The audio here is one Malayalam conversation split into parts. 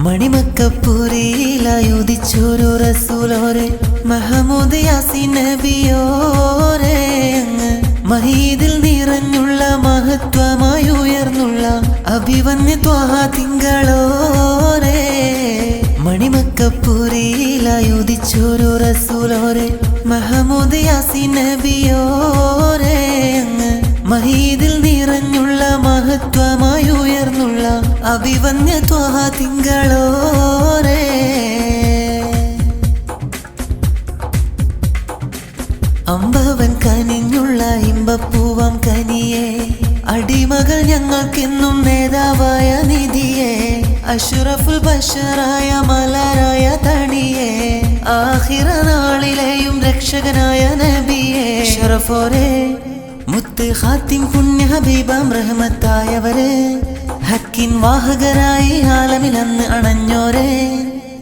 മണിമക്കപ്പുരിയിലായുദിച്ചൊരു റസൂലോരെ മുഹമ്മദ് യാസീൻ നബിയോരെ അങ്ങ് മഹീദിൽ നിറഞ്ഞുള്ള മഹത്വമായി ഉയർന്നുള്ള അഭിവന്യ ത്വാഹ തിങ്കളോരെ മണിമക്കപ്പുരിയിലായുദിച്ചൊരു റസൂലോരെ മുഹമ്മദ് യാസീൻ നബിയോരെ അങ്ങ് മഹീദിൽ നിറഞ്ഞുള്ള മഹത്വമായി ഉയർന്നുള്ള അഭിവന്യ ത്വാഹ തിങ്കളോരെ അമ്പവൻ കനിഞ്ഞുള്ള ഇമ്പപ്പൂവം കനിയെ അടിമകൾ ഞങ്ങൾക്കെന്നും നേതാവായ നിധിയെ അഷ്റഫുൽ ബശറായ മലരായ തണിയെ ആഖിറ നാളിലെയും രക്ഷകനായ നബിയെ ശറഫോരെ മുത്ത് ഖാത്തിം പുണ്യ ഹബീബാം റഹ്മത്തായവരെ ഹക്കിൻ വാഹകരായി ആലമിൽ അന്ന് അണഞ്ഞോരെ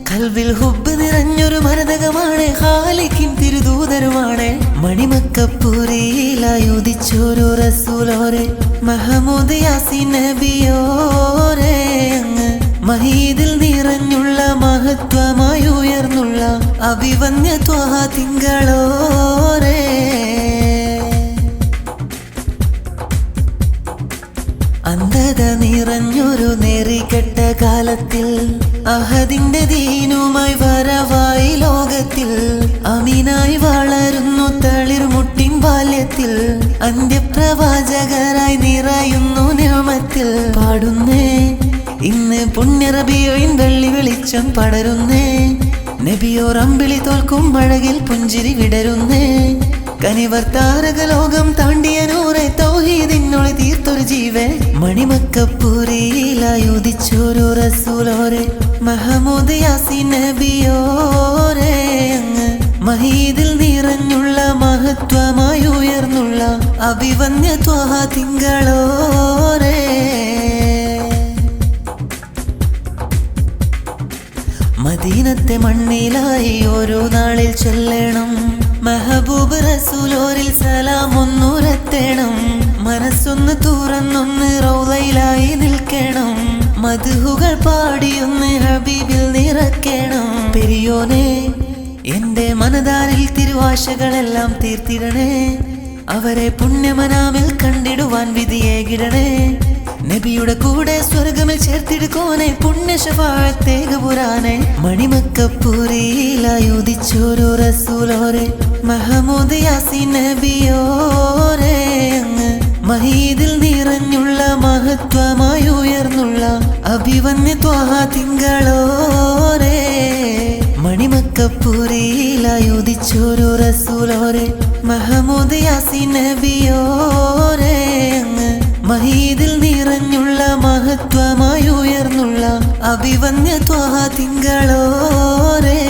കൽവിൽ ഹുബ്ബ് നിറഞ്ഞൊരു മരതകമാണ് ഖാലിഖിൻ തിരുദൂതരുമാണ് മണിമക്കപ്പുരിയിലായുദിച്ചൊരു റസൂലോരെ മുഹമ്മദ് യാസീൻ നബിയോരെ അങ്ങ് മഹീദിൽ നിറഞ്ഞുള്ള മഹത്വമായി ഉയർന്നുള്ള അഭിവന്യ ത്വാഹ തിങ്കളോരെ അന്ധത നിറഞ്ഞൊരു നെറികെട്ട കാലത്തിൽ അഹദിന്റെ ദീനുമായി വരവായി ലോകത്തിൽ അമീനായി വളരുന്നു തളിർമുട്ടിൻ ബാല്യത്തിൽ അന്ത്യപ്രവാചകരായി നിറയുന്നു നിഅമത്തിൽ പാടുന്നേ ഇന്ന് പുണ്യ റബീഉൻ വെള്ളി വെളിച്ചം പടരുന്നേ നബിയോർ അമ്പിളി തോൽക്കും അഴകിൽ പുഞ്ചിരി വിടരുന്നേ കനിവർ താരക ലോകം താണ്ടിയ നൂറെ തൗഹീദിനൊളി തീർത്തൊരു ജീവൻ മണിമക്കപ്പുരിയിലായുദിച്ചൊരു റസൂലോരെ മുഹമ്മദ് യാസീൻ നബിയോരെ അങ്ങ് മഹീദിൽ നിറഞ്ഞുള്ള മഹത്വമായി ഉയർന്നുള്ള അഭിവന്യ ത്വാഹ തിങ്കളോരെ മദീനത്തെ മണ്ണിലായി ഒരു നാളിൽ ചെല്ലണം മെഹബൂബ് റസൂലോരിൽ സലാം ഒന്നുരത്തേണം മനസ്സൊന്ന് തുറന്നൊന്ന് റൗളയിലായി നിൽക്കണം മദ്ഹുകൾ പാടിയൊന്ന് ഹബീബിൽ നിറക്കണം പെരിയോനെ എന്റെ മനതാരിൽ തിരുവാശകളെല്ലാം തീർത്തിടണേ അവരെ പുണ്യമനാമിൽ കണ്ടിടുവാൻ വിധിയേകിടണേ നബിയുടെ കൂടെ സ്വർഗമിൽ ചേർത്തിടുക്കോനെ പുണ്യ ശഫാഅത്തേകുപുരാനെ മണിമക്കപ്പുരിയിലായുദിച്ചൊരു റസൂലോരെ മുഹമ്മദ് യാസീൻ നബിയോരെ അങ്ങ് മഹീദിൽ നിറഞ്ഞുള്ള മഹത്വമായി ഉയർന്നുള്ള അഭിവന്യ ത്വാഹ തിങ്കളോരെ മണിമക്കപ്പുരിയിലായുദിച്ചൊരു റസൂലോരെ മുഹമ്മദ് യാസീൻ നബിയോരെ അങ്ങ് മഹീദിൽ നിറഞ്ഞുള്ള മഹത്വമായി ഉയർന്നുള്ള അഭിവന്യ ത്വാഹ തിങ്കളോരെ